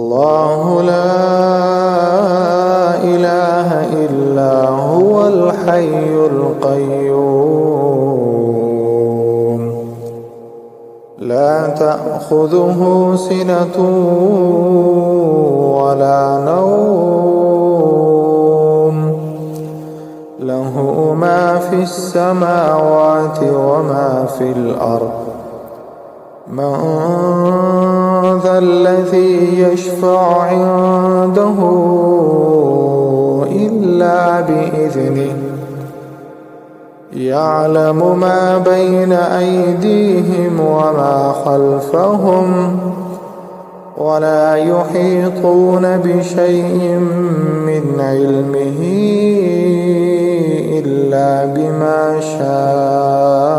الله لا إله إلا هو الحي القيوم لا تأخذه سنة ولا نوم له ما في السماوات وما في الأرض من ذا الذي يشفع عنده إلا بإذنه يعلم ما بين أيديهم وما خلفهم ولا يحيطون بشيء من علمه إلا بما شاء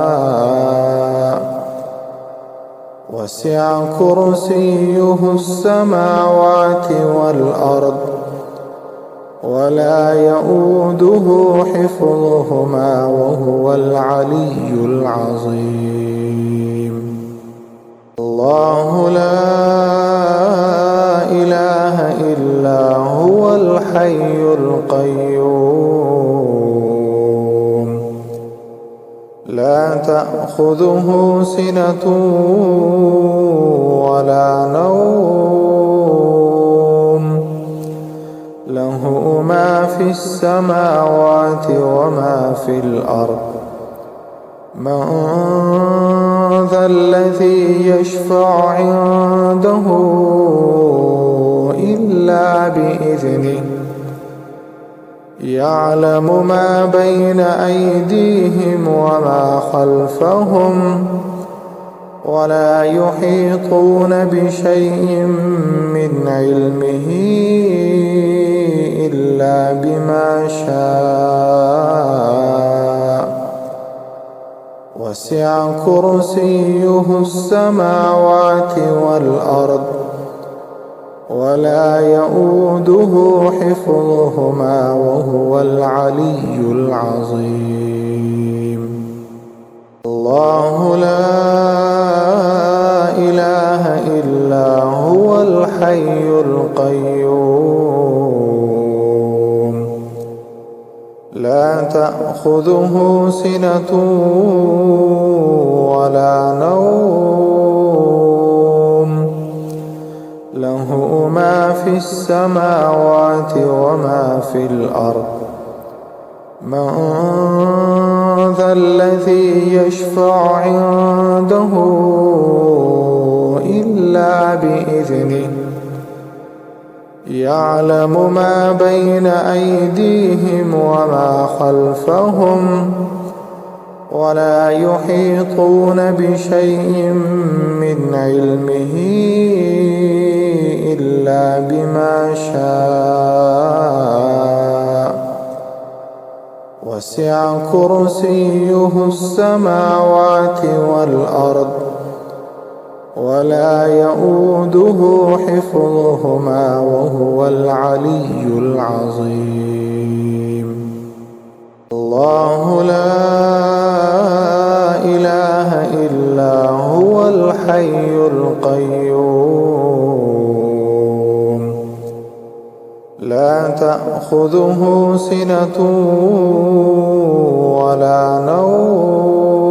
وسع كرسيه السماوات والأرض ولا يؤوده حفظهما وهو العلي العظيم الله لا إله إلا هو الحي القيوم لا تأخذه سنة ولا نوم له ما في السماوات وما في الأرض من ذا الذي يشفع عنده إلا بإذنه يعلم ما بين أيديهم وما خلفهم ولا يحيطون بشيء من علمه إلا بما شاء وسع كرسيه السماوات والأرض ولا يؤوده حفظهما وهو العلي العظيم الله لا إله إلا هو الحي القيوم لا تأخذه سنة ولا نوم له ما في السماوات وما في الأرض من ذا الذي يشفع عنده إلا بإذنه يعلم ما بين أيديهم وما خلفهم ولا يحيطون بشيء من علمه إلا بما شاء وسع كرسيه السماوات والأرض ولا يؤوده حفظهما وهو العلي العظيم الله لا إله إلا هو الحي القيوم لا تأخذه سنة ولا نوم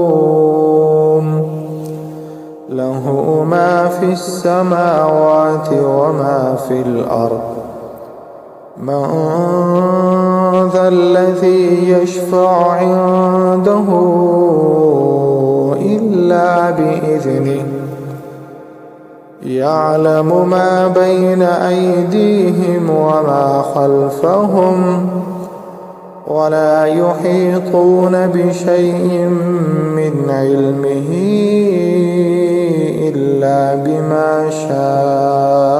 له ما في السماوات وما في الأرض من ذا الذي يشفع عنده إلا بإذنه يعلم ما بين أيديهم وما خلفهم ولا يحيطون بشيء من علمه إلا بما شاء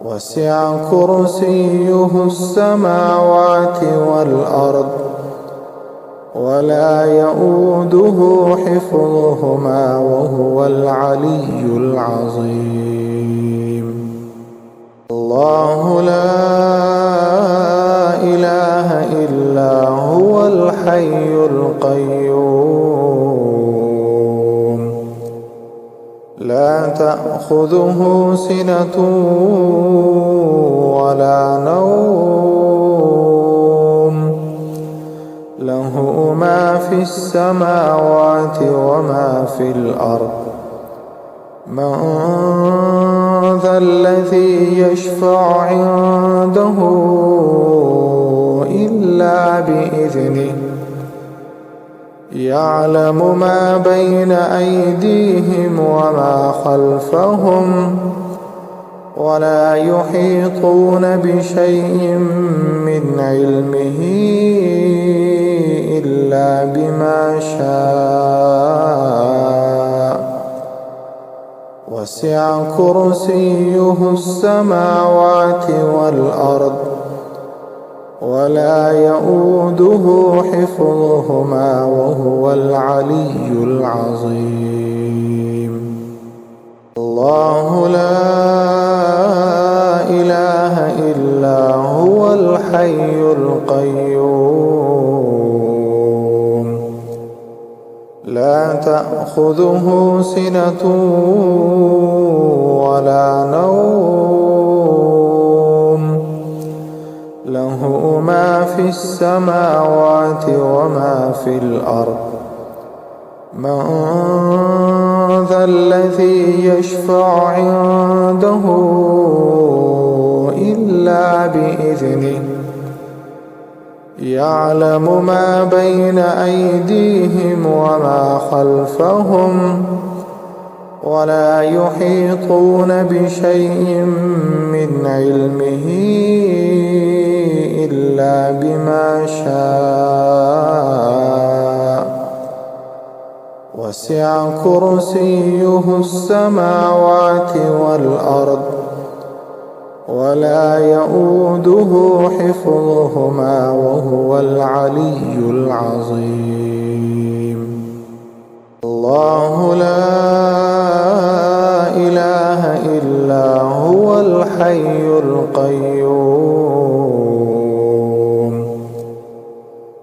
وسع كرسيه السماوات والأرض ولا يؤوده حفظهما وهو العلي العظيم الله لا إله إلا هو الحي القيوم لا تأخذه سنة ولا نوم له ما في السماوات وما في الأرض من ذا الذي يشفع عنده إلا بإذنه يعلم ما بين أيديهم وما خلفهم ولا يحيطون بشيء من علمه إلا بما شاء وسع كرسيه السماوات والأرض ولا يؤوده حفظهما وهو العلي العظيم الله لا إله إلا هو الحي القيوم لا تأخذه سنة ولا نوم له ما في السماوات وما في الأرض من ذا الذي يشفع عنده إلا بإذنه يعلم ما بين أيديهم وما خلفهم ولا يحيطون بشيء من علمه إلا بما شاء وسع كرسيه السماوات والأرض ولا يؤوده حفظهما وهو العلي العظيم الله لا إله إلا هو الحي القيوم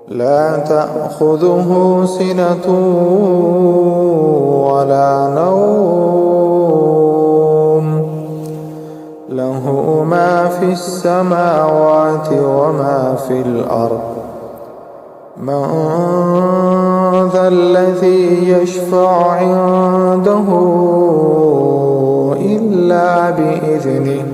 لا تأخذه سنة ولا نوم له ما في السماوات وما في الأرض من ذا الذي يشفع عنده إلا بإذنه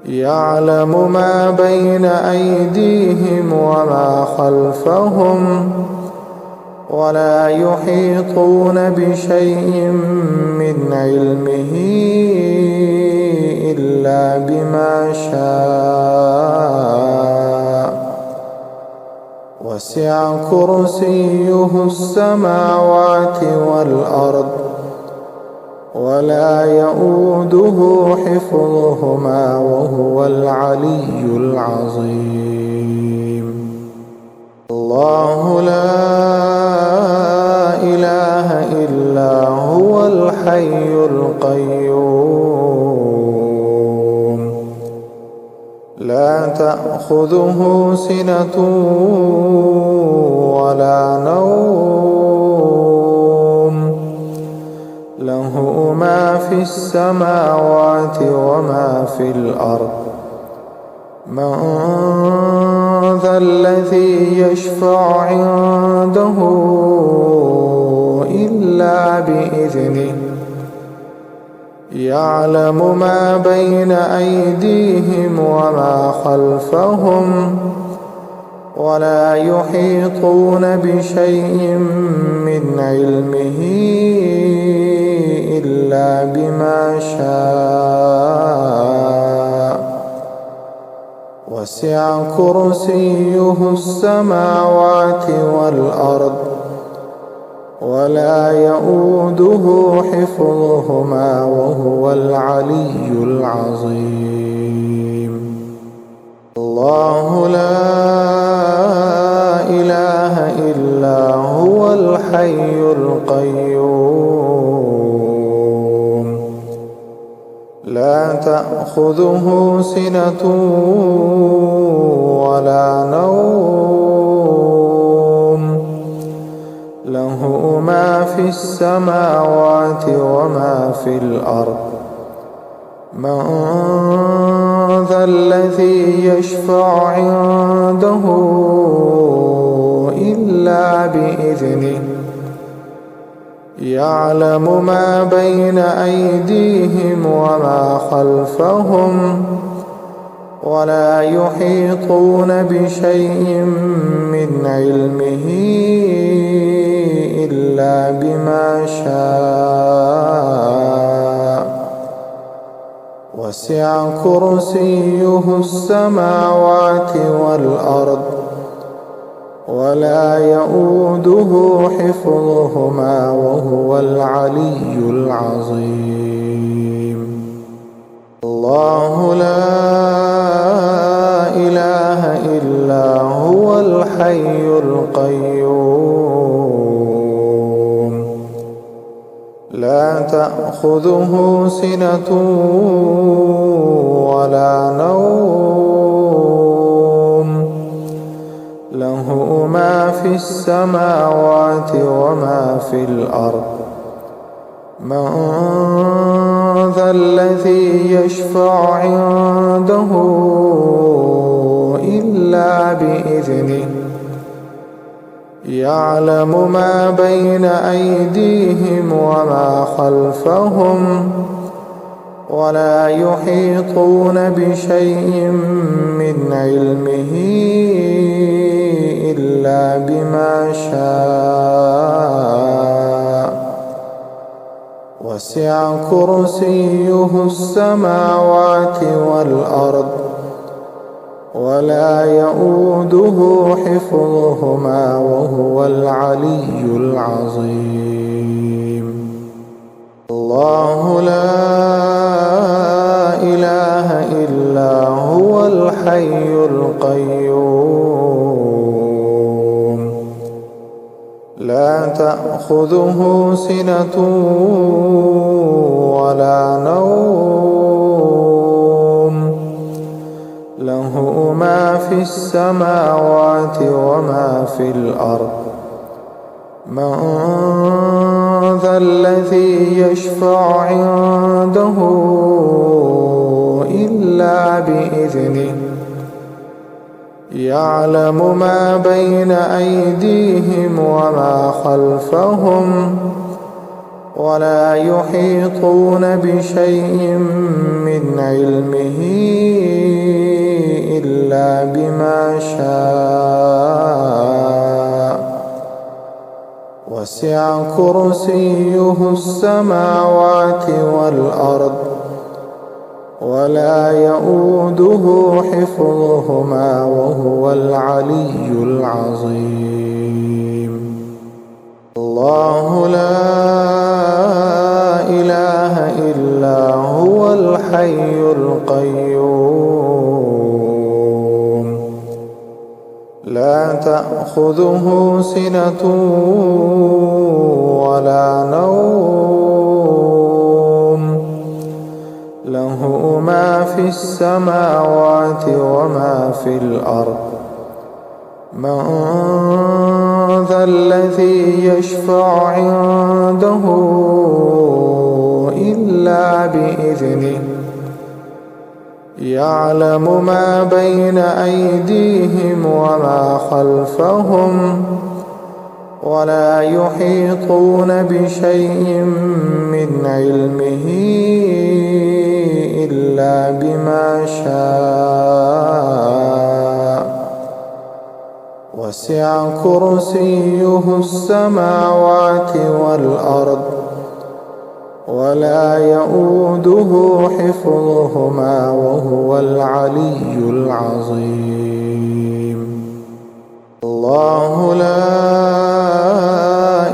يعلم ما بين أيديهم وما خلفهم ولا يحيطون بشيء من علمه إلا بما شاء وسع كرسيه السماوات والأرض ولا يؤوده حفظهما وهو العلي العظيم الله لا إله إلا هو الحي القيوم لا تأخذه سنة ولا نوم له ما في السماوات وما في الأرض من ذا الذي يشفع عنده إلا بإذنه يعلم ما بين أيديهم وما خلفهم ولا يحيطون بشيء من علمه إلا بما شاء وسع كرسيه السماوات والأرض ولا يؤوده حفظهما وهو العلي العظيم الله لا إله إلا هو الحي القيوم لا تأخذه سنة ولا نوم له ما في السماوات وما في الأرض من ذا الذي يشفع عنده إلا بإذنه يعلم ما بين أيديهم وما خلفهم ولا يحيطون بشيء من علمه إلا بما شاء وسع كرسيه السماوات والأرض ولا يؤوده حفظهما وهو العلي العظيم. الله لا إله إلا هو الحي القيوم لا تأخذه سنة ولا نوم له ما في السماوات وما في الأرض من ذا الذي يشفع عنده إلا بإذنه يعلم ما بين أيديهم وما خلفهم ولا يحيطون بشيء من علمه إلا بما شاء وسع كرسيه السماوات والأرض ولا يؤوده حفظهما وهو العلي العظيم. الله لا إله إلا هو الحي القيوم لا تأخذه سنة ولا نوم له ما في السماوات وما في الأرض من ذا الذي يشفع عنده إلا بإذنه يعلم ما بين أيديهم وما خلفهم ولا يحيطون بشيء من علمه إلا بما شاء وسع كرسيه السماوات والأرض ولا يؤوده حفظهما وهو العلي العظيم. الله لا إله إلا هو الحي القيوم لا تأخذه سنة ولا نوم له ما في السماوات وما في الأرض من ذا الذي يشفع عنده إلا بإذنه يعلم ما بين أيديهم وما خلفهم ولا يحيطون بشيء من علمه إلا بما شاء وسع كرسيه السماوات والأرض ولا يؤوده حفظهما وهو العلي العظيم. الله لا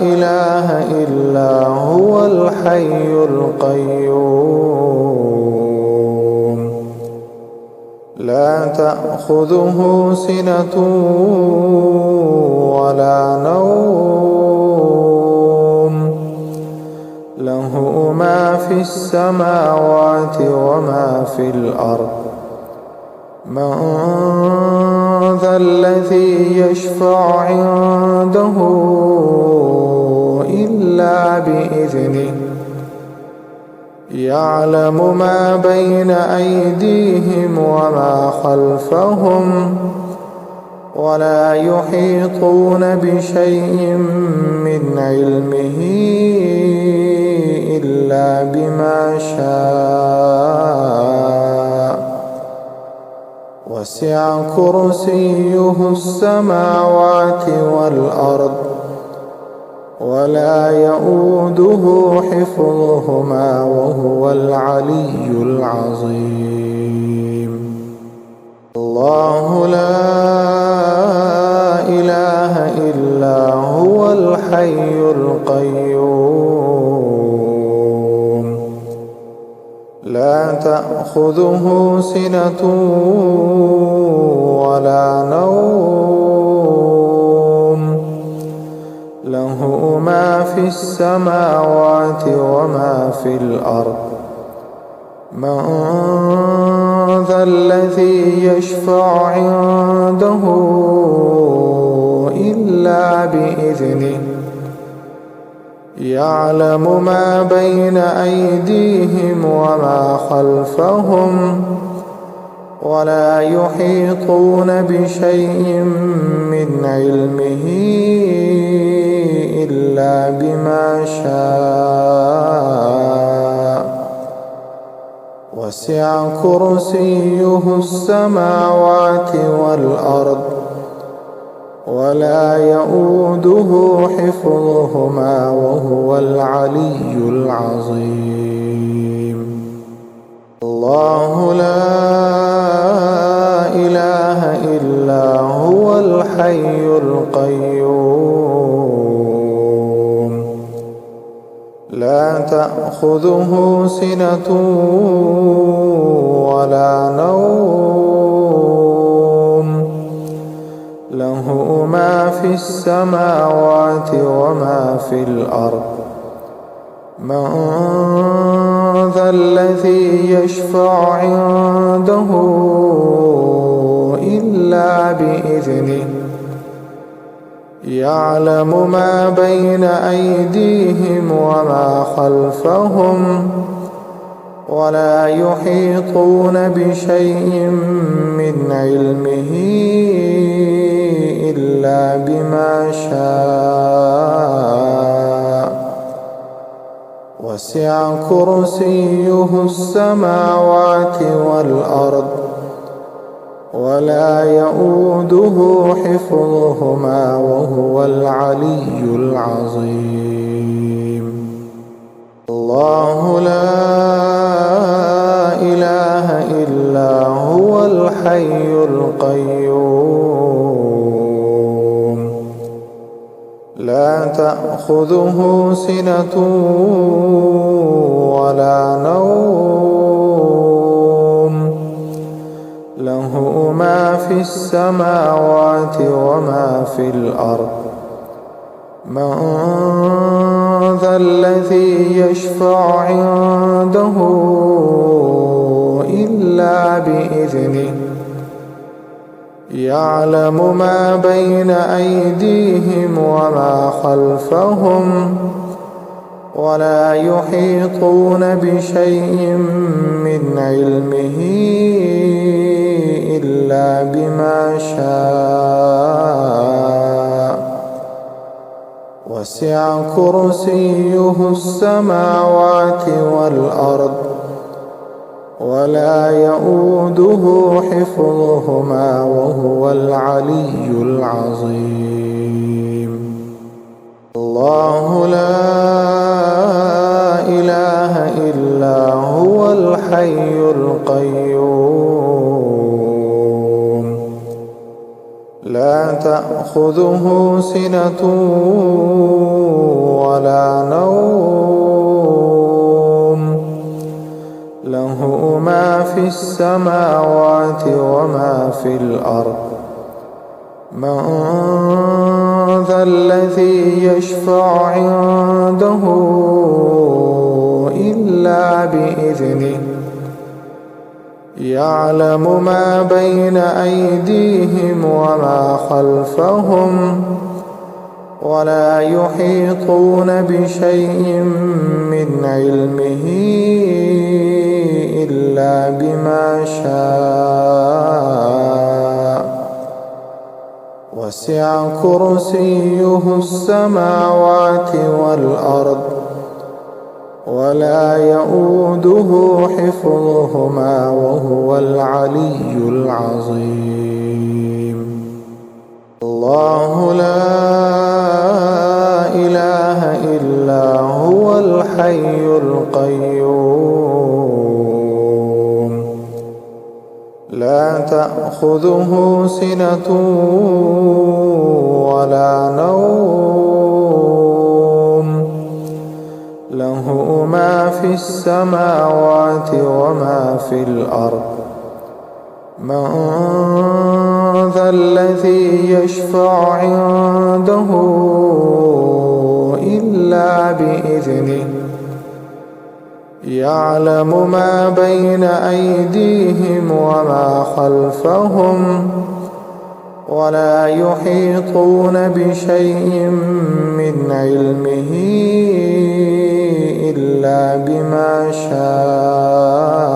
إله إلا هو الحي القيوم لا تأخذه سنة ولا نوم له ما في السماوات وما في الأرض من ذا الذي يشفع عنده إلا بإذنه يعلم ما بين أيديهم وما خلفهم ولا يحيطون بشيء من علمه إلا بما شاء وسع كرسيه السماوات والأرض ولا يئوده حفظهما وهو العلي العظيم. الله لا إله إلا هو الحي القيوم لا تأخذه سنة ولا نوم له ما في السماوات وما في الأرض من ذا الذي يشفع عنده إلا بإذنه يعلم ما بين أيديهم وما خلفهم ولا يحيطون بشيء من علمه إلا بما شاء وسع كرسيه السماوات والأرض ولا يئوده حفظهما وهو العلي العظيم. الله لا إله إلا هو الحي القيوم لا تأخذه سنة ولا نوم له ما في السماوات وما في الأرض من ذا الذي يشفع عنده إلا بإذنه يعلم ما بين أيديهم وما خلفهم ولا يحيطون بشيء من علمه إلا بما شاء وسع كرسيه السماوات والأرض ولا يئوده حفظهما وهو العلي العظيم. الله لا إله إلا هو الحي القيوم لا تأخذه سنة ولا نوم له ما في السماوات وما في الأرض من ذا الذي يشفع عنده إلا بإذنه يعلم ما بين أيديهم وما خلفهم ولا يحيطون بشيء من علمه إلا بما شاء وسع كرسيه السماوات والأرض ولا يئوده حفظهما وهو العلي العظيم. الله لا إله إلا هو الحي القيوم لا تأخذه سنة ولا نوم له ما في السماوات وما في الأرض من ذا الذي يشفع عنده إلا بإذنه يعلم ما بين أيديهم وما خلفهم ولا يحيطون بشيء من علمه إلا بما شاء. وسع كرسيه السماوات والأرض ولا يئوده حفظهما وهو العلي العظيم. الله لا إله إلا هو الحي القيوم لا تأخذه سنة ولا نوم له ما في السماوات وما في الأرض. من ذا الذي يشفع عنده إلا بإذنه يعلم ما بين أيديهم وما خلفهم ولا يحيطون بشيء من علمه إلا بما شاء.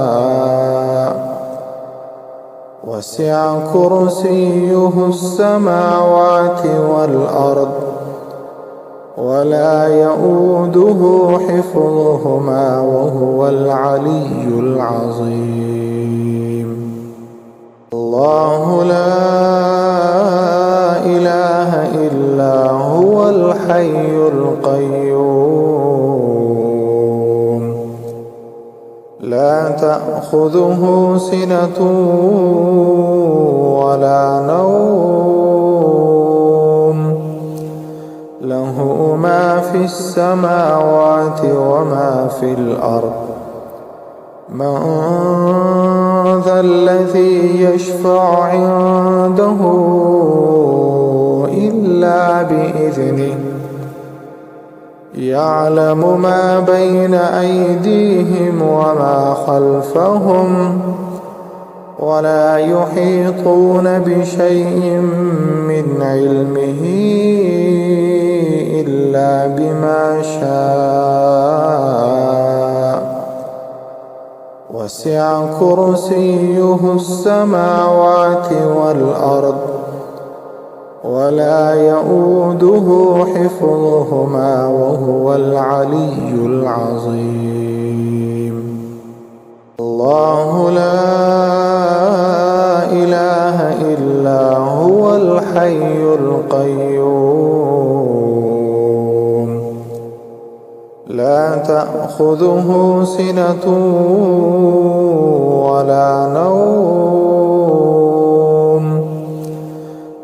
وسع كرسيه السماوات والأرض ولا يئوده حفظهما وهو العلي العظيم. الله لا إله إلا هو الحي القيوم لا تأخذه سنة ولا نوم له ما في السماوات وما في الأرض. من ذا الذي يشفع عنده إلا بإذنه يعلم ما بين أيديهم وما خلفهم ولا يحيطون بشيء من علمه إلا بما شاء. وسع كرسيه السماوات والأرض ولا يئوده حفظهما وهو العلي العظيم. الله لا إله إلا هو الحي القيوم لا تأخذه سنة ولا نوم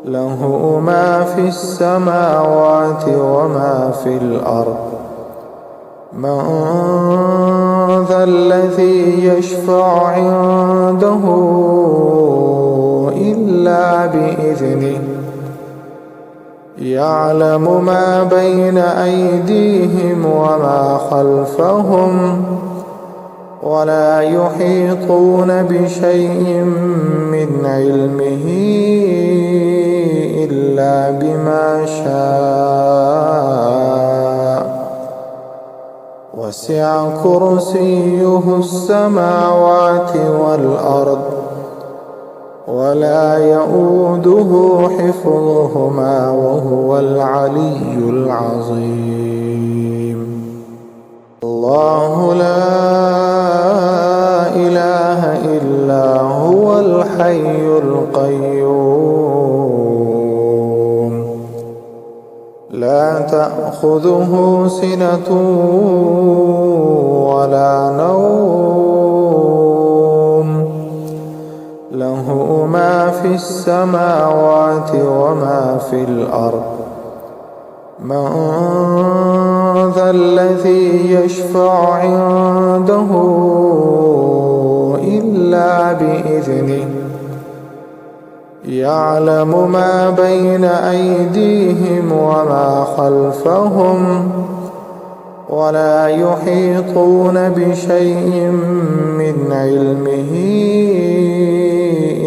له ما في السماوات وما في الأرض. من ذا الذي يشفع عنده إلا بإذنه يعلم ما بين أيديهم وما خلفهم ولا يحيطون بشيء من علمه إلا بما شاء. وسع كرسيه السماوات والأرض ولا يئوده حفظهما وهو العلي العظيم. الله لا إله إلا هو الحي القيوم لا تأخذه سنة ولا نوم له ما في السماوات وما في الأرض. من ذا الذي يشفع عنده إلا بإذنه يعلم ما بين أيديهم وما خلفهم ولا يحيطون بشيء من علمه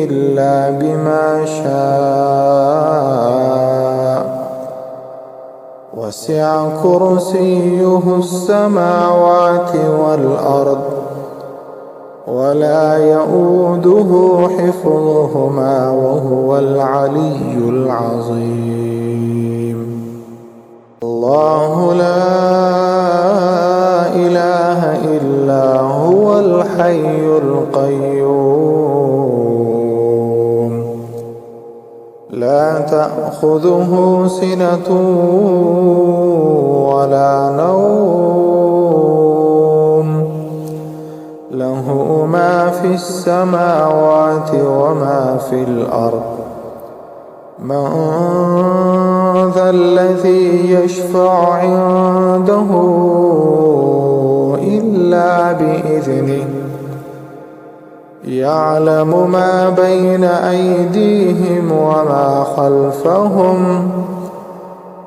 إلا بما شاء. وسع كرسيه السماوات والأرض ولا يئوده حفظهما وهو العلي العظيم. الله لا إله إلا هو الحي القيوم لا تأخذه سنة ولا نوم له ما في السماوات وما في الأرض. من ذا الذي يشفع عنده إلا بإذنه يعلم ما بين أيديهم وما خلفهم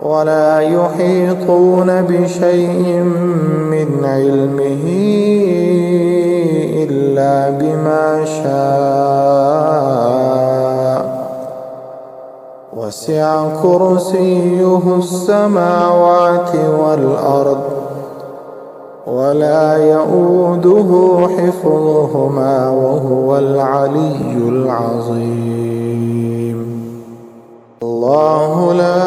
ولا يحيطون بشيء من علمه إلا بما شاء. وسع كرسيه السماوات والأرض ولا يئوده حفظهما وهو العلي العظيم. الله لا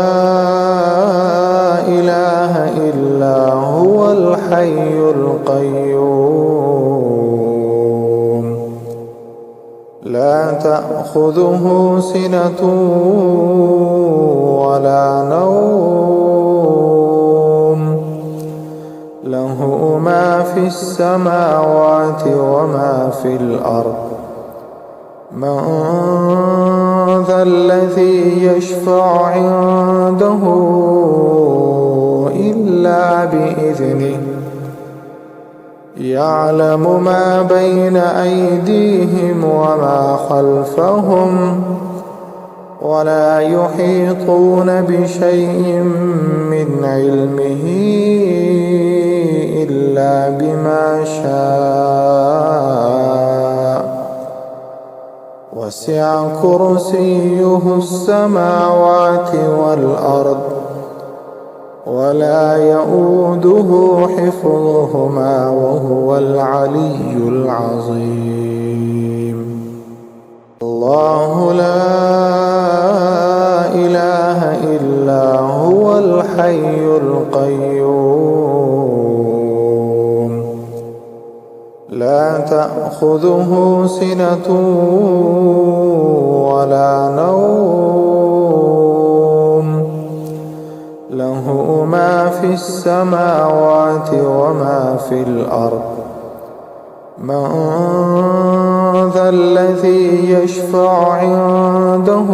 إله إلا هو الحي القيوم لا تأخذه سنة ولا نوم له ما في السماوات وما في الأرض. من ذا الذي يشفع عنده إلا بإذنه يعلم ما بين أيديهم وما خلفهم ولا يحيطون بشيء من علمه إلا بما شاء. وسع كرسيه السماوات والأرض ولا يئوده حفظهما وهو العلي العظيم. الله لا إله إلا هو الحي القيوم لا تأخذه سنة ولا نوم له ما في السماوات وما في الأرض. من ذا الذي يشفع عنده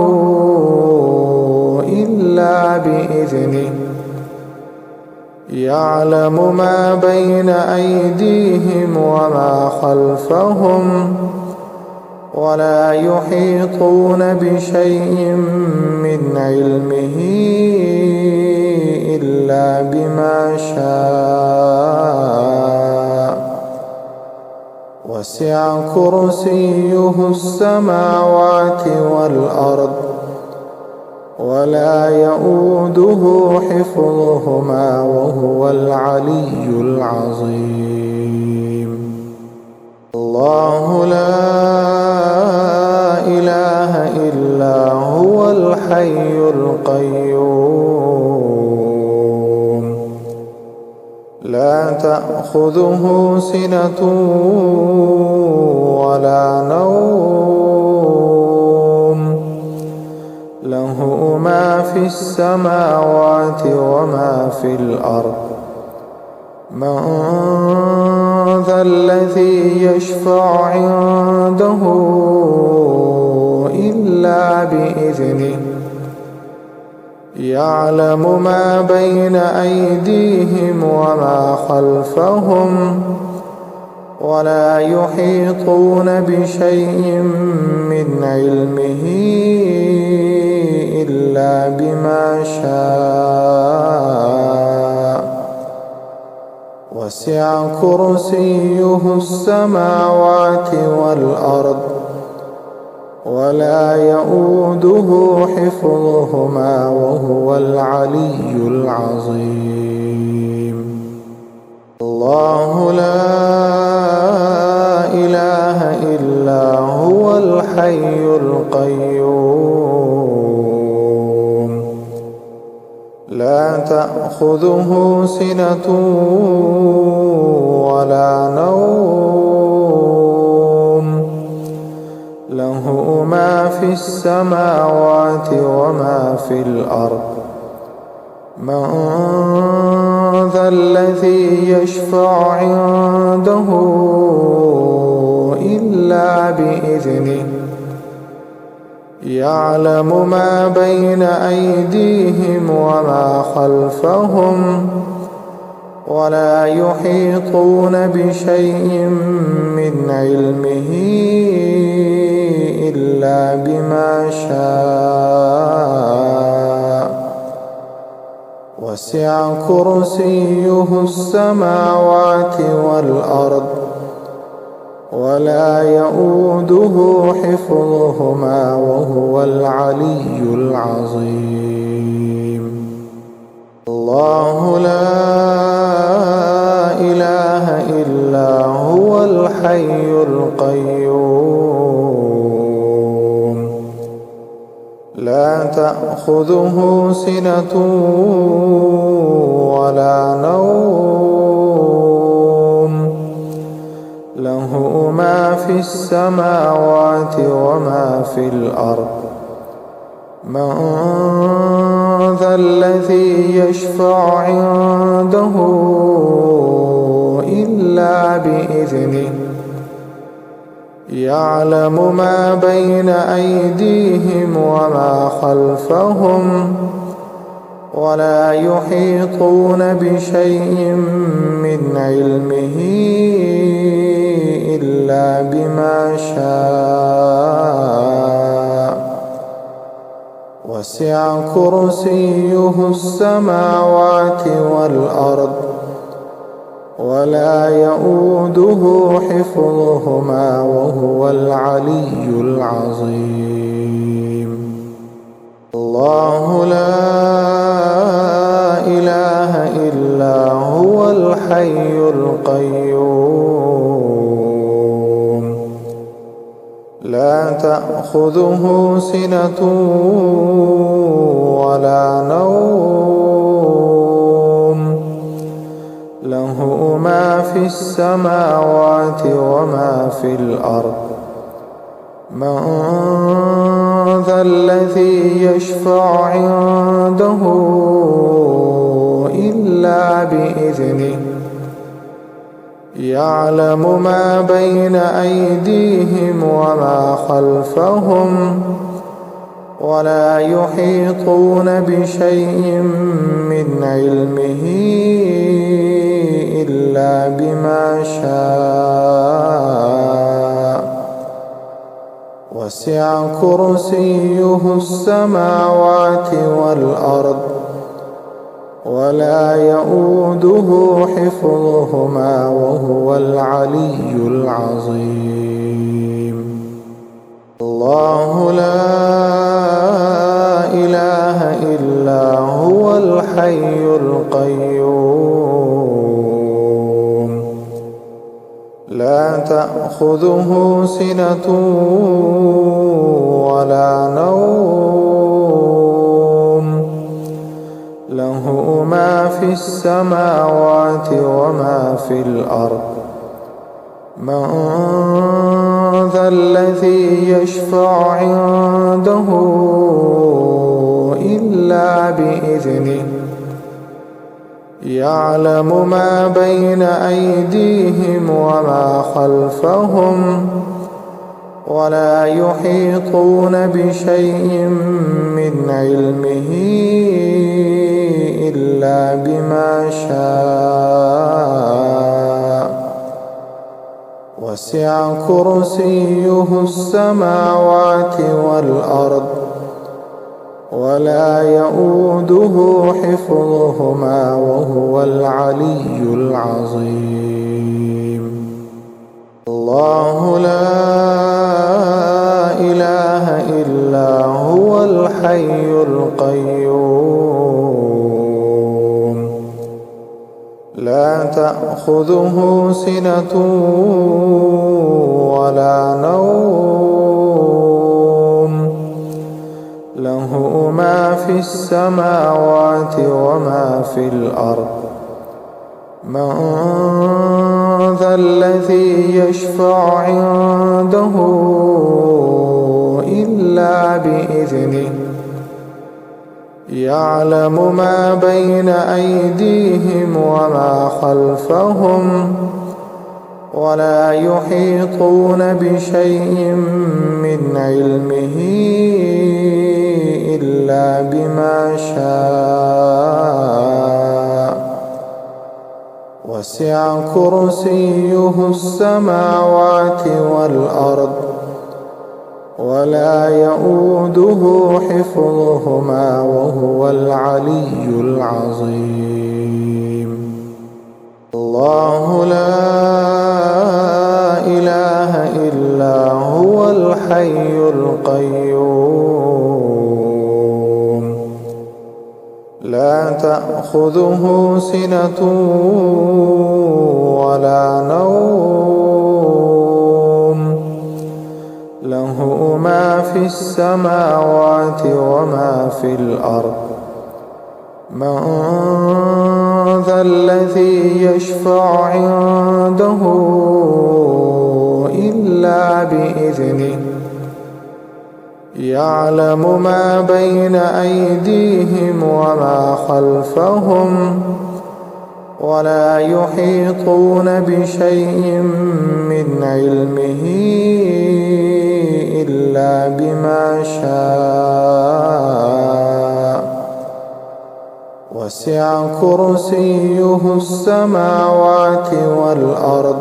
إلا بإذنه يعلم ما بين أيديهم وما خلفهم ولا يحيطون بشيء من علمه إلا بما شاء. وسع كرسيه السماوات والأرض ولا يئوده حفظهما وهو العلي العظيم. الله لا إله إلا هو الحي القيوم لا تأخذه سنة ولا نوم له ما في السماوات وما في الأرض. من ذا الذي يشفع عنده إلا بإذنه يعلم ما بين أيديهم وما خلفهم ولا يحيطون بشيء من علمه إلا بما شاء. وسع كرسيه السماوات والأرض ولا يؤوده حفظهما وهو العلي العظيم. الله لا إله إلا هو الحي القيوم لا تأخذه سنة ولا نوم له ما في السماوات وما في الأرض. من ذا الذي يشفع عنده إلا بإذنه يعلم ما بين أيديهم وما خلفهم ولا يحيطون بشيء من علمه إلا بما شاء وسع كرسيه السماوات والأرض ولا يؤوده حفظهما وهو العلي العظيم. الله لا إله إلا هو الحي القيوم لا تأخذه سنة ولا نوم له ما في السماوات وما في الأرض. من ذا الذي يشفع عنده إلا بإذنه يعلم ما بين أيديهم وما خلفهم ولا يحيطون بشيء من علمه إلا بما شاء وسع كرسيه السماوات والأرض ولا يؤوده حفظهما وهو العلي العظيم. الله لا إله إلا هو الحي القيوم لا تأخذه سنة ولا نوم له ما في السماوات وما في الأرض. من ذا الذي يشفع عنده إلا بإذنه يعلم ما بين أيديهم وما خلفهم ولا يحيطون بشيء من علمه إلا بما شاء وسع كرسيه السماوات والأرض ولا يؤوده حفظهما وهو العلي العظيم. الله لا إله إلا هو الحي القيوم لا تأخذه سنة ولا نوم له ما في السماوات وما في الأرض. من ذا الذي يشفع عنده إلا بإذنه يعلم ما بين أيديهم وما خلفهم ولا يحيطون بشيء من علمه إلا بما شاء وسع كرسيه السماوات والأرض ولا يؤوده حفظهما وهو العلي العظيم. الله لا إله الحي القيوم لا تأخذه سنة ولا نوم له ما في السماوات وما في الأرض من ذا الذي يشفع عنده إلا بإذنه يعلم ما بين أيديهم وما خلفهم ولا يحيطون بشيء من علمه إلا بما شاء وسع كرسيه السماوات والأرض ولا يؤوده حفظهما وهو العلي العظيم الله لا إله إلا هو الحي القيوم لا تأخذه سنة ولا نوم له ما في السماوات وما في الأرض من ذا الذي يشفع عنده إلا بإذنه يعلم ما بين أيديهم وما خلفهم ولا يحيطون بشيء من علمه إلا بما شاء وسع كرسيه السماوات والأرض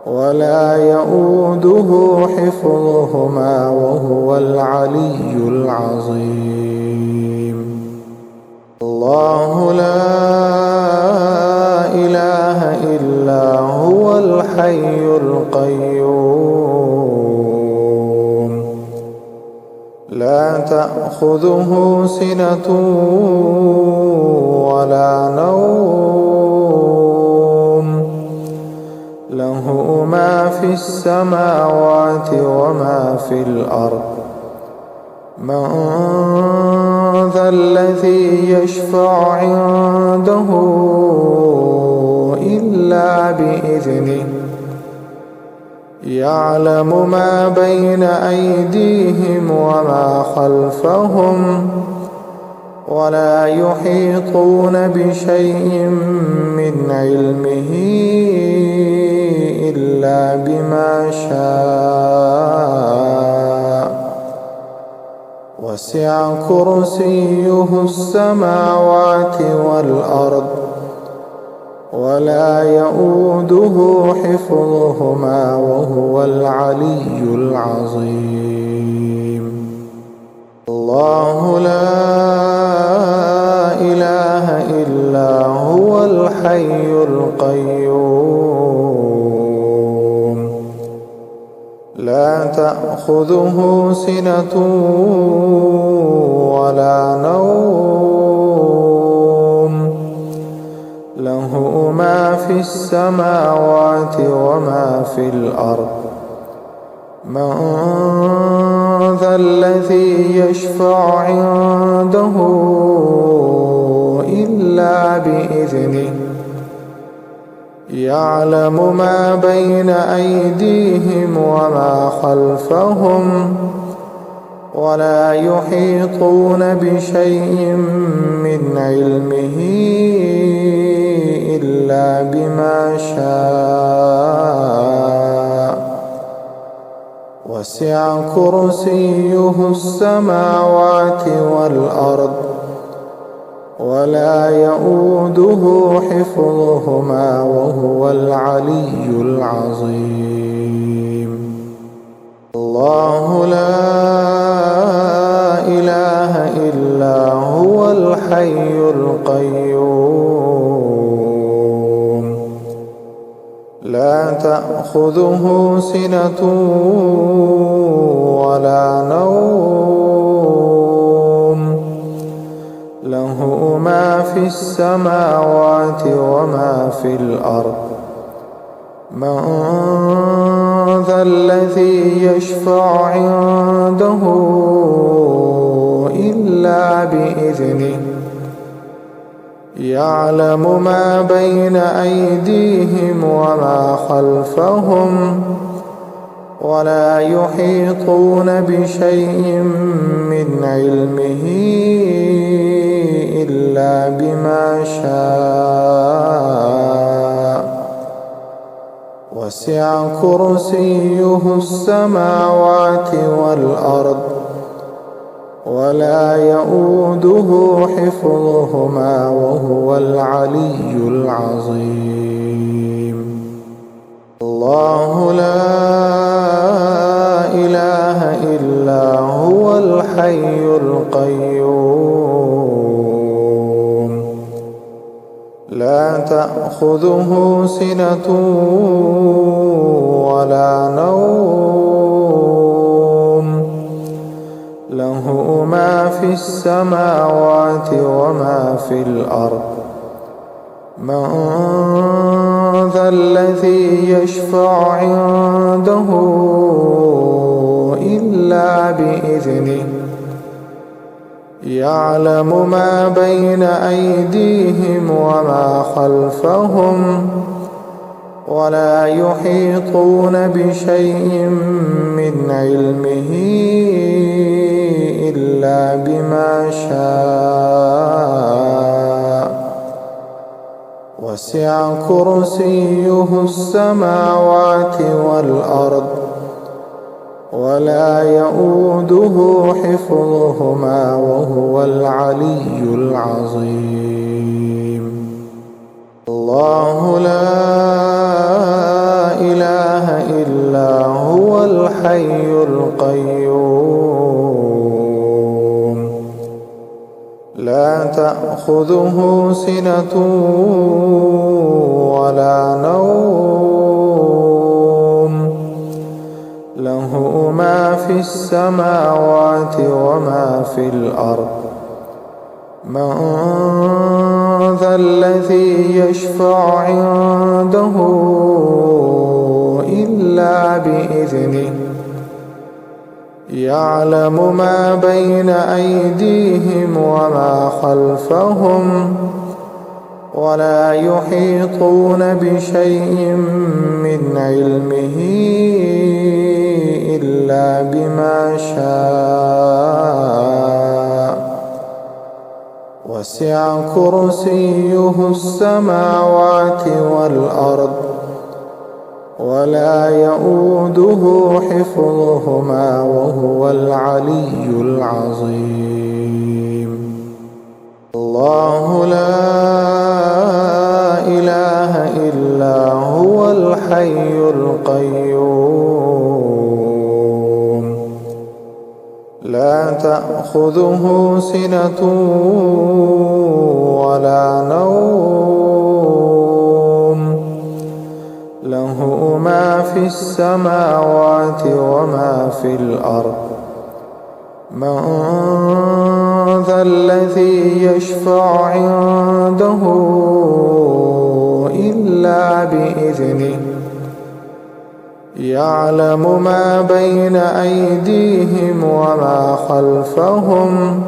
ولا يؤوده حفظهما وهو العلي العظيم الله لا إله إلا هو الحي القيوم لا تأخذه سنة ولا نوم له ما في السماوات وما في الأرض من ذا الذي يشفع عنده إلا بإذنه يعلم ما بين أيديهم وما خلفهم ولا يحيطون بشيء من علمه إلا بما شاء وسع كرسيه السماوات والأرض ولا يؤوده حفظهما وهو العلي العظيم الله لا إله إلا هو الحي القيوم لا تأخذه سنة ولا نوم له ما في السماوات وما في الأرض من ذا الذي يشفع عنده إلا بإذنه يعلم ما بين أيديهم وما خلفهم ولا يحيطون بشيء من علمه إلا بما شاء وسع كرسيه السماوات والأرض ولا يؤوده حفظهما وهو العلي العظيم الله لا إله إلا هو الحي القيوم لا تأخذه سنة ولا نوم ما في السماوات وما في الأرض من ذا الذي يشفع عنده إلا بإذنه يعلم ما بين أيديهم وما خلفهم ولا يحيطون بشيء من علمه إلا بما شاء وسع كرسيه السماوات والأرض ولا يؤوده حفظهما وهو العلي العظيم. الله لا إله إلا هو الحي القيوم لا تأخذه سنة ولا نوم له ما في السماوات وما في الأرض من ذا الذي يشفع عنده إلا بإذنه يعلم ما بين أيديهم وما خلفهم ولا يحيطون بشيء من علمه إلا بما شاء وسع كرسيه السماوات والأرض ولا يؤوده حفظهما وهو العلي العظيم. الله لا إله إلا هو الحي القيوم لا تأخذه سنة ولا نوم له ما في السماوات وما في الأرض من ذا الذي يشفع عنده إلا بإذنه يعلم ما بين أيديهم وما خلفهم ولا يحيطون بشيء من علمه إلا بما شاء وسع كرسيه السماوات والأرض ولا يؤوده حفظهما وهو العلي العظيم. الله لا إله إلا هو الحي القيوم لا تأخذه سنة ولا نوم له ما في السماوات وما في الأرض من ذا الذي يشفع عنده إلا بإذنه يعلم ما بين أيديهم وما خلفهم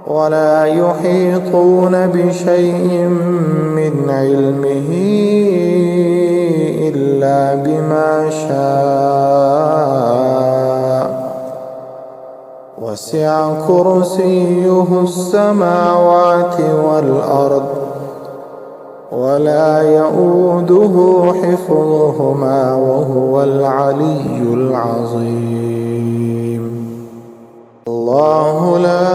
ولا يحيطون بشيء من علمه إلا بما شاء وسع كرسيه السماوات والأرض ولا يؤوده حفظهما وهو العلي العظيم. الله لا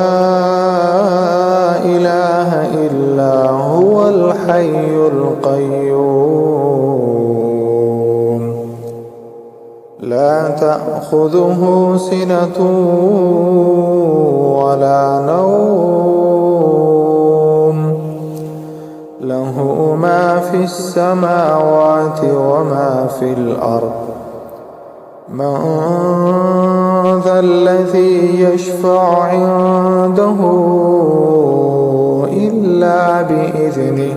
إله إلا هو الحي القيوم لا تأخذه سنة ولا نوم له ما في السماوات وما في الأرض من ذا الذي يشفع عنده إلا بإذنه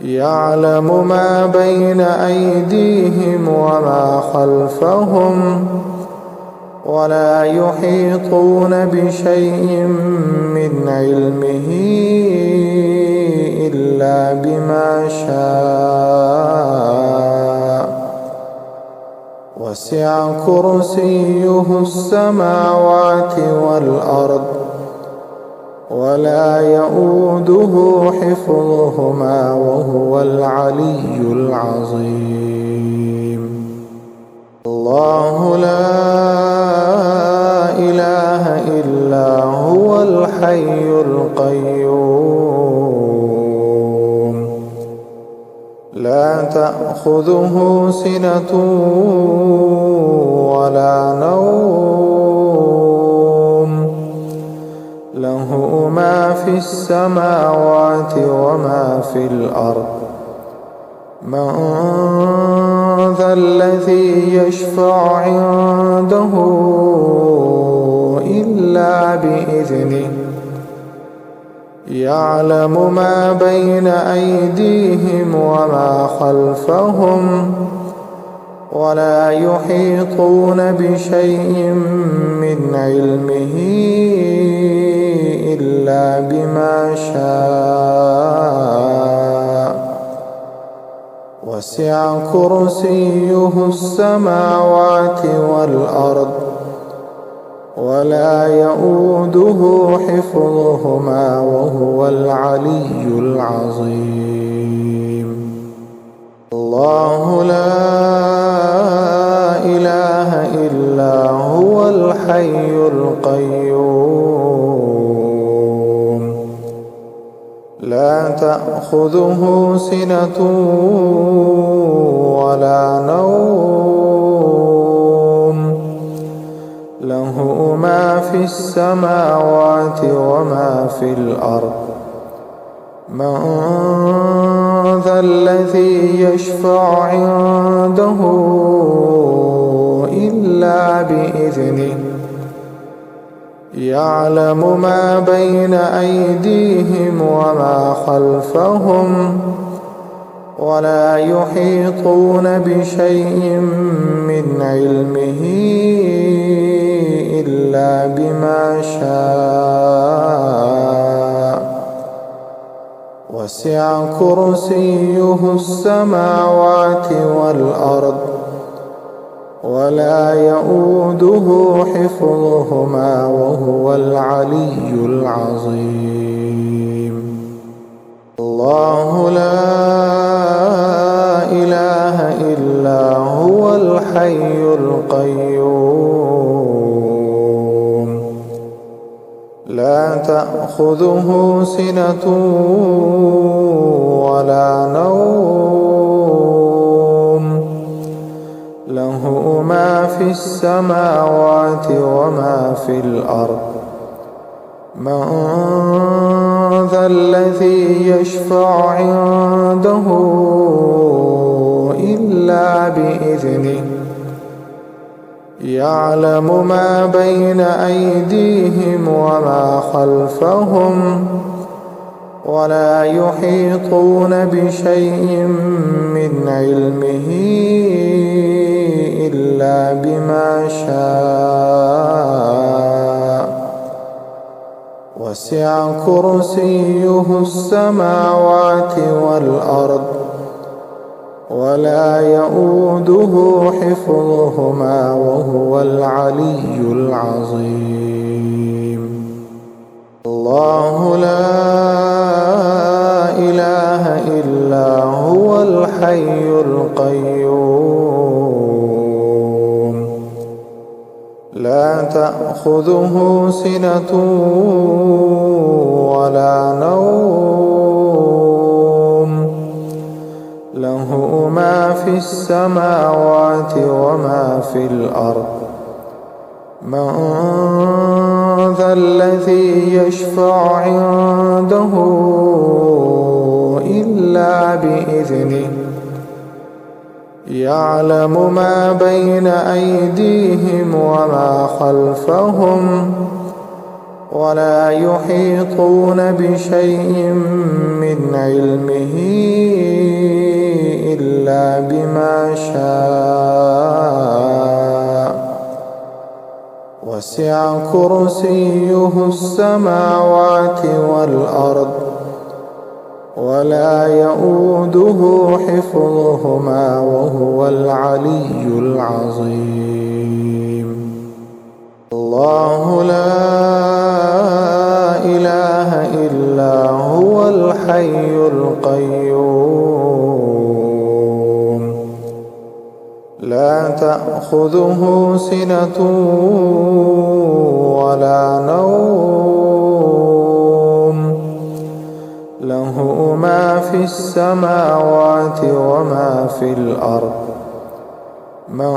يعلم ما بين أيديهم وما خلفهم ولا يحيطون بشيء من علمه إلا بما شاء وسع كرسيه السماوات والأرض ولا يؤوده حفظهما وهو العلي العظيم. الله لا إله إلا هو الحي القيوم لا تأخذه سنة ولا نوم له ما في السماوات وما في الأرض من ذا الذي يشفع عنده إلا بإذنه يعلم ما بين أيديهم وما خلفهم ولا يحيطون بشيء من علمه إلا بما شاء وسع كرسيه السماوات والأرض ولا يؤوده حفظهما وهو العلي العظيم. الله لا إله إلا هو الحي القيوم لا تأخذه سنة ولا نوم له ما في السماوات وما في الأرض من ذا الذي يشفع عنده إلا بإذنه يعلم ما بين أيديهم وما خلفهم ولا يحيطون بشيء من علمه إلا بما شاء وسع كرسيه السماوات والأرض ولا يؤوده حفظهما وهو العلي العظيم. الله لا إله إلا هو الحي القيوم لا تأخذه سنة ولا نوم له ما في السماوات وما في الأرض من ذا الذي يشفع عنده إلا بإذنه يعلم ما بين أيديهم وما خلفهم ولا يحيطون بشيء من علمه إلا بما شاء وسع كرسيه السماوات والأرض ولا يؤوده حفظهما وهو العلي العظيم. الله لا إله إلا هو الحي القيوم لا تأخذه سنة ولا نوم له ما في السماوات وما في الأرض من ذا الذي يشفع عنده إلا بإذنه يعلم ما بين أيديهم وما خلفهم ولا يحيطون بشيء من علمه إلا بما شاء وسع كرسيه السماوات والأرض ولا يؤوده حفظهما وهو العلي العظيم. الله لا إله إلا هو الحي القيوم لا تأخذه سنة ولا نوم له ما في السماوات وما في الأرض من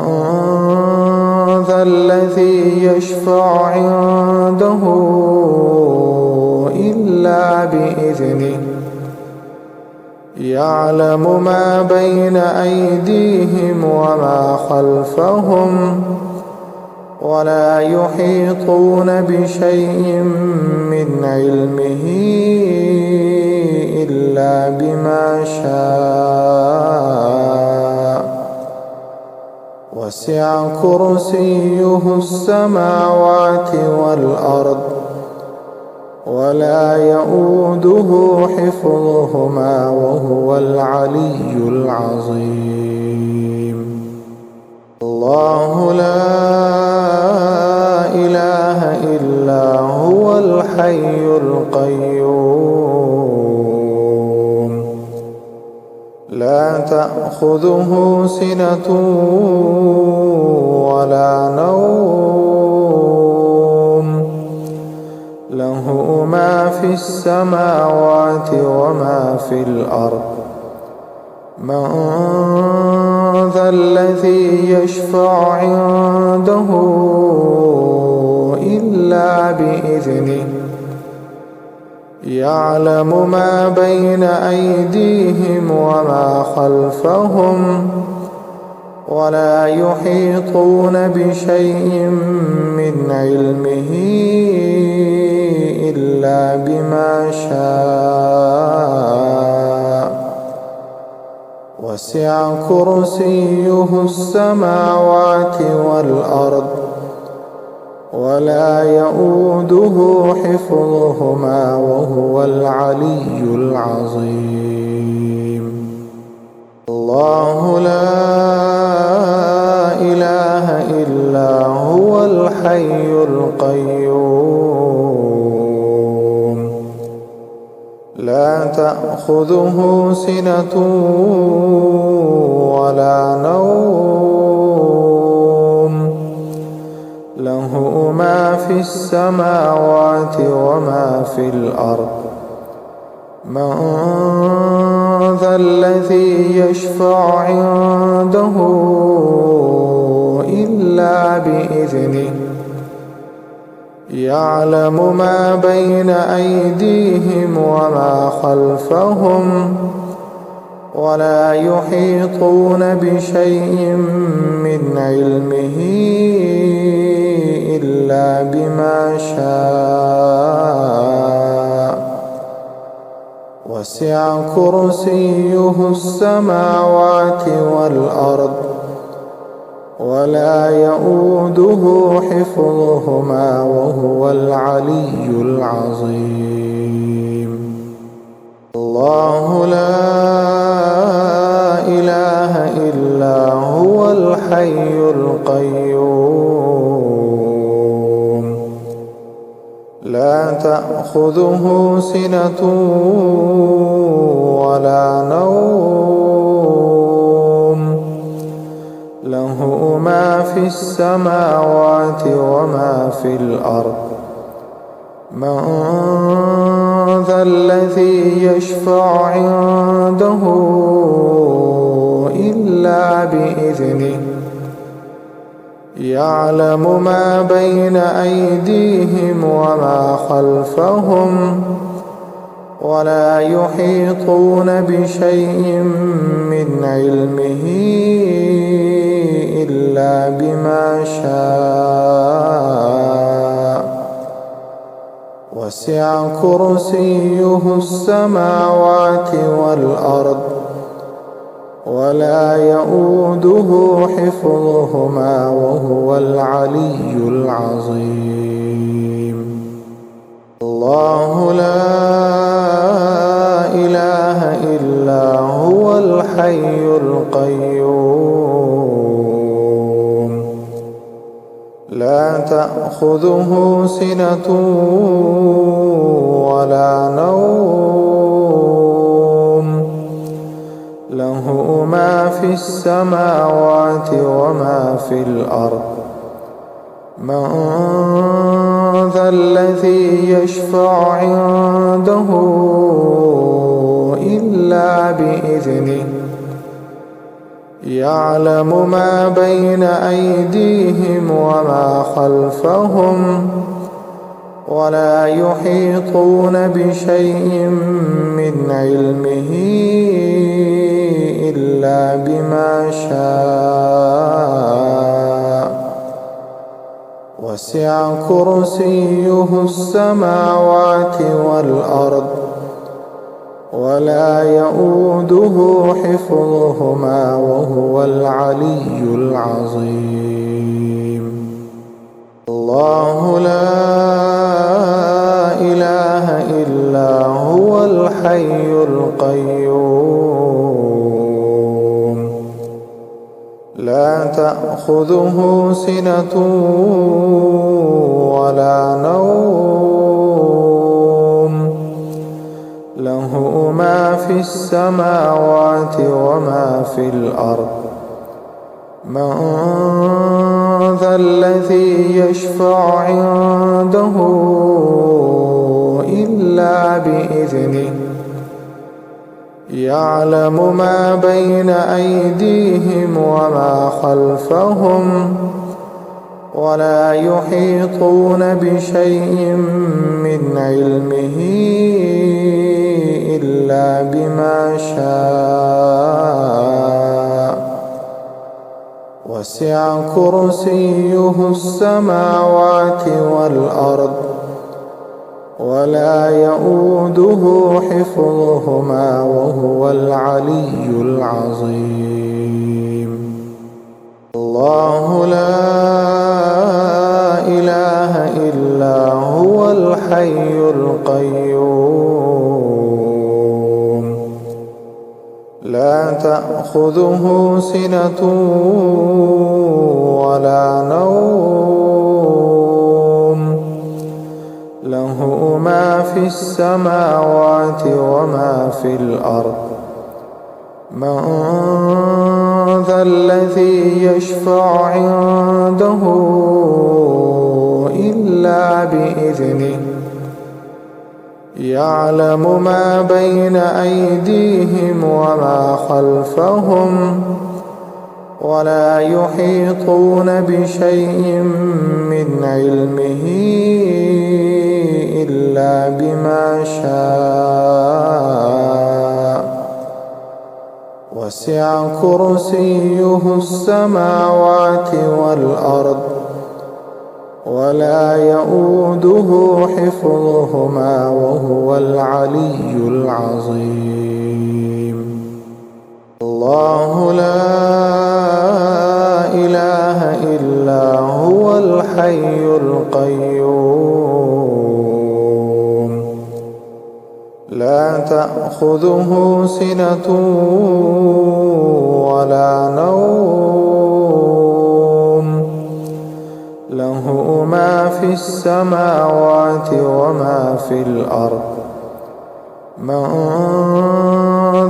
ذا الذي يشفع عنده إلا بإذنه يعلم ما بين أيديهم وما خلفهم ولا يحيطون بشيء من علمه إلا بما شاء وسع كرسيه السماوات والأرض ولا يؤوده حفظهما وهو العلي العظيم. الله لا إله إلا هو الحي القيوم لا تأخذه سنة ولا نوم له ما في السماوات وما في الأرض من ذا الذي يشفع عنده إلا بإذنه يعلم ما بين أيديهم وما خلفهم ولا يحيطون بشيء من علمه إلا بما شاء وسع كرسيه السماوات والأرض ولا يؤوده حفظهما وهو العلي العظيم. الله لا إله إلا هو الحي القيوم لا تأخذه سنة ولا نوم له ما في السماوات وما في الأرض من ذا الذي يشفع عنده إلا بإذنه يعلم ما بين أيديهم وما خلفهم ولا يحيطون بشيء من علمه إلا بما شاء وسع كرسيه السماوات والأرض ولا يؤوده حفظهما وهو العلي العظيم. الله لا إله إلا هو الحي القيوم لا تأخذه سنة ولا نوم له ما في السماوات وما في الأرض من ذا الذي يشفع عنده إلا بإذنه يعلم ما بين أيديهم وما خلفهم ولا يحيطون بشيء من علمه إلا بما شاء وسع كرسيه السماوات والأرض ولا يؤوده حفظهما وهو العلي العظيم. الله لا إله إلا هو الحي القيوم لا تأخذه سنة ولا نوم له ما في السماوات وما في الأرض. من ذا الذي يشفع عنده إلا بإذنه يعلم ما بين أيديهم وما خلفهم ولا يحيطون بشيء من علمه إلا بما شاء وسع كرسيه السماوات والأرض ولا يؤوده حفظهما وهو العلي العظيم. الله لا إله إلا هو الحي القيوم لا تأخذه سنة ولا نوم له ما في السماوات وما في الأرض. من ذا الذي يشفع عنده إلا بإذنه يعلم ما بين أيديهم وما خلفهم ولا يحيطون بشيء من علمه إلا بما شاء وسع كرسيه السماوات والأرض ولا يؤوده حفظهما وهو العلي العظيم. الله لا إله إلا هو الحي القيوم لا تأخذه سنة ولا نوم له ما في السماوات وما في الأرض. من ذا الذي يشفع عنده إلا بإذنه يعلم ما بين أيديهم وما خلفهم ولا يحيطون بشيء من علمه إلا بما شاء وسع كرسيه السماوات والأرض ولا يؤوده حفظهما وهو العلي العظيم. الله لا إله إلا هو الحي القيوم لا تأخذه سنة ولا نوم له ما في السماوات وما في الأرض. من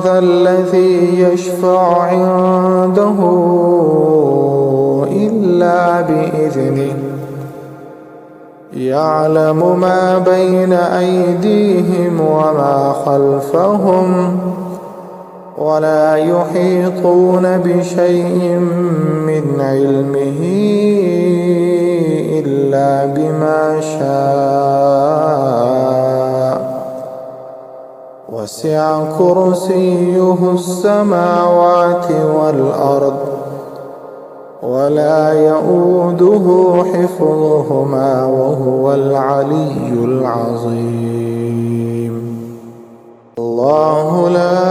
ذا الذي يشفع عنده إلا بإذنه يعلم ما بين أيديهم وما خلفهم ولا يحيطون بشيء من علمه إلا بما شاء وسع كرسيه السماوات والأرض ولا يؤوده حفظهما وهو العلي العظيم. الله لا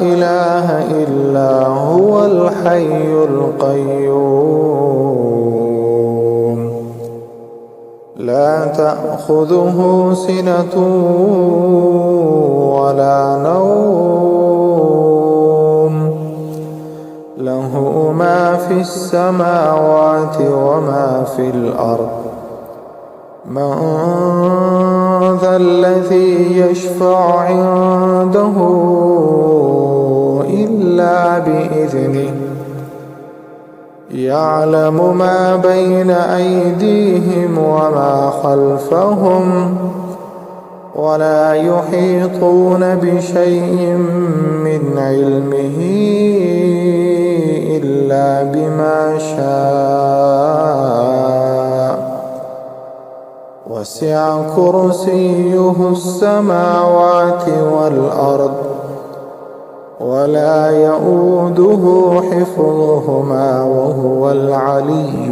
إله إلا هو الحي القيوم لا تأخذه سنة ولا نوم له ما في السماوات وما في الأرض. من ذا الذي يشفع عنده إلا بإذنه يعلم ما بين أيديهم وما خلفهم ولا يحيطون بشيء من علمه إلا بما شاء وسع كرسيه السماوات والأرض ولا يؤوده حفظهما وهو العلي